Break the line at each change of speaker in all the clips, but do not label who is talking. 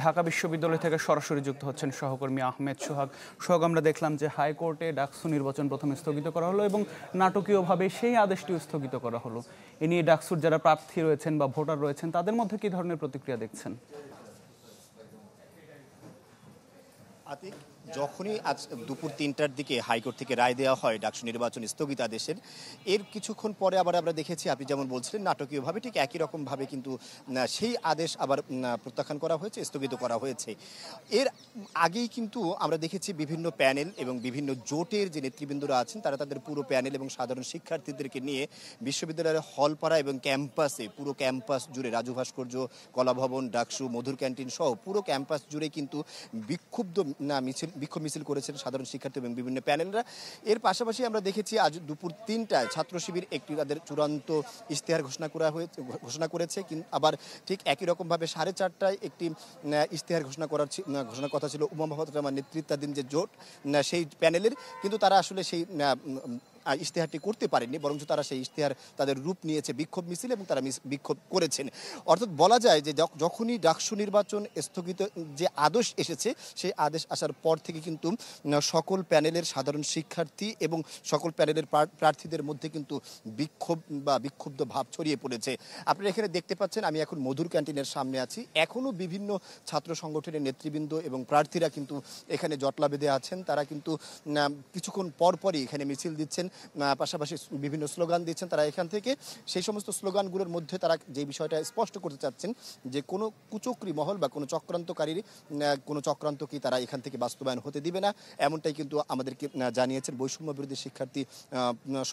ঢাকা বিশ্ববিদ্যালয় থেকে সরাসরি যুক্ত হচ্ছেন সহকর্মী আহমেদ সোহাগ। সোহাগ, আমরা দেখলাম যে হাইকোর্টে ডাকসু নির্বাচন প্রথমে স্থগিত করা হলো এবং নাটকীয়ভাবে সেই আদেশটিও স্থগিত করা হলো। এ নিয়ে ডাকসুর যারা প্রার্থী রয়েছেন বা ভোটার রয়েছেন তাদের মধ্যে কী ধরনের প্রতিক্রিয়া দেখছেন?
আতিক, যখনই আজ দুপুর ৩টার দিকে হাইকোর্ট থেকে রায় দেওয়া হয় ডাকসু নির্বাচন স্থগিতাদেশের, এর কিছুক্ষণ পরে আবার আমরা দেখেছি, আপনি যেমন বলছিলেন নাটকীয়ভাবে ঠিক একই রকমভাবে কিন্তু সেই আদেশ আবার প্রত্যাখ্যান করা হয়েছে, স্থগিত করা হয়েছে। এর আগেই কিন্তু আমরা দেখেছি বিভিন্ন প্যানেল এবং বিভিন্ন জোটের যে নেতৃবৃন্দরা আছেন তারা তাদের পুরো প্যানেল এবং সাধারণ শিক্ষার্থীদেরকে নিয়ে বিশ্ববিদ্যালয়ের হলপাড়া এবং ক্যাম্পাসে, পুরো ক্যাম্পাস জুড়ে রাজু ভাস্কর্য, কলাভবন, ডাকসু, মধুর ক্যান্টিন সহ পুরো ক্যাম্পাস জুড়ে কিন্তু বিক্ষোভ মিছিল করেছেন সাধারণ শিক্ষার্থী এবং বিভিন্ন প্যানেলরা। এর পাশাপাশি আমরা দেখেছি আজ দুপুর ৩টায় ছাত্র শিবির একটি তাদের চূড়ান্ত ইশতেহার ঘোষণা করেছে। আবার ঠিক একই রকমভাবে 4:30টায় একটি ইশতেহার ঘোষণার কথা ছিল উমা মোহাম্মদ রহমান নেতৃত্বাধীন যে জোট সেই প্যানেলের, কিন্তু তারা আসলে সেই ইশতেহারটি করতে পারেননি, বরঞ্চ তারা সেই ইশতেহার তাদের রূপ নিয়েছে বিক্ষোভ মিছিল এবং তারা বিক্ষোভ করেছেন। অর্থাৎ বলা যায় যে যখনই ডাকসু নির্বাচন স্থগিত যে আদেশ এসেছে সেই আদেশ আসার পর থেকে কিন্তু সকল প্যানেলের সাধারণ শিক্ষার্থী এবং সকল প্যানেলের প্রার্থীদের মধ্যে কিন্তু বিক্ষুব্ধ ভাব ছড়িয়ে পড়েছে। আপনারা এখানে দেখতে পাচ্ছেন, আমি এখন মধুর ক্যান্টিনের সামনে আছি। এখনও বিভিন্ন ছাত্র সংগঠনের নেতৃবৃন্দ এবং প্রার্থীরা কিন্তু এখানে জটলা বেঁধে আছেন। তারা কিন্তু কিছুক্ষণ পরপরই এখানে মিছিল দিচ্ছেন, পাশাপাশি বিভিন্ন স্লোগান দিচ্ছেন। তারা এখান থেকে সেই সমস্ত স্লোগানগুলোর মধ্যে তারা যে বিষয়টা স্পষ্ট করতে চাচ্ছেন যে কোনো কুচক্রী মহল বা কোনো চক্রান্তকারীর কোনো চক্রান্তকে তারা এখান থেকে বাস্তবায়ন হতে দিবে না, এমনটাই কিন্তু আমাদেরকে জানিয়েছেন বৈষম্য বিরোধী শিক্ষার্থী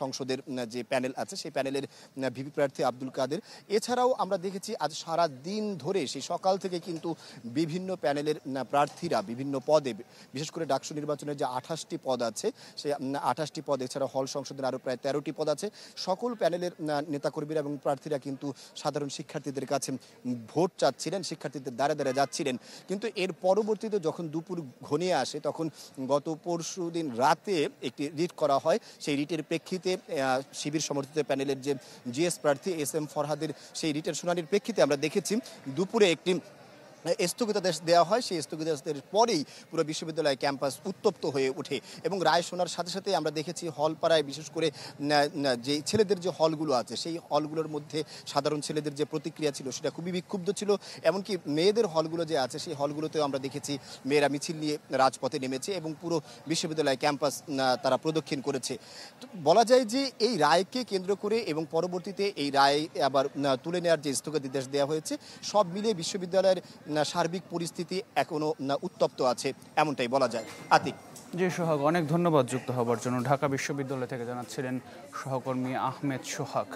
সংসদের যে প্যানেল আছে সেই প্যানেলের ভিপি প্রার্থী আব্দুল কাদের। এছাড়াও আমরা দেখেছি আজ সারা দিন ধরে সেই সকাল থেকে কিন্তু বিভিন্ন প্যানেলের প্রার্থীরা বিভিন্ন পদে, বিশেষ করে ডাকসু নির্বাচনের যে 28টি পদ আছে সেই 28টি পদ, এছাড়া হল সংসদের আরও প্রায় 13টি পদ আছে, সকল প্যানেলের নেতাকর্মীরা এবং প্রার্থীরা কিন্তু সাধারণ শিক্ষার্থীদের কাছে ভোট চাচ্ছিলেন, শিক্ষার্থীদের দ্বারে দ্বারে যাচ্ছিলেন। কিন্তু এর পরবর্তীতে যখন দুপুর ঘনিয়ে আসে তখন গত পরশুদিন রাতে একটি রিট করা হয়। সেই রিটের প্রেক্ষিতে শিবির সমর্থিত প্যানেলের যে জিএস প্রার্থী SM ফরহাদের সেই রিটের শুনানির প্রেক্ষিতে আমরা দেখেছি দুপুরে একটি স্থগিতাদেশ দেওয়া হয়। সেই স্থগিতাদেশের পরেই পুরো বিশ্ববিদ্যালয় ক্যাম্পাস উত্তপ্ত হয়ে ওঠে এবং রায় শোনার সাথে সাথে আমরা দেখেছি হলপাড়ায় বিশেষ করে যে ছেলেদের যে হলগুলো আছে সেই হলগুলোর মধ্যে সাধারণ ছেলেদের যে প্রতিক্রিয়া ছিল সেটা খুবই বিক্ষুব্ধ ছিল। এমনকি মেয়েদের হলগুলো যে আছে সেই হলগুলোতেও আমরা দেখেছি মেয়েরা মিছিল নিয়ে রাজপথে নেমেছে এবং পুরো বিশ্ববিদ্যালয় ক্যাম্পাস তারা প্রদক্ষিণ করেছে। তো বলা যায় যে এই রায়কে কেন্দ্র করে এবং পরবর্তীতে এই রায় আবার তুলে নেওয়ার যে স্থগিতাদেশ দেওয়া হয়েছে, সব মিলিয়ে বিশ্ববিদ্যালয়ের সার্বিক পরিস্থিতি এখনো উত্তপ্ত আছে, এমনটাই বলা যায়। আতিক।
জি সোহাগ, অনেক ধন্যবাদ যুক্ত হবার জন্য। ঢাকা বিশ্ববিদ্যালয় থেকে জানাচ্ছিলেন সহকর্মী আহমেদ সোহাগ।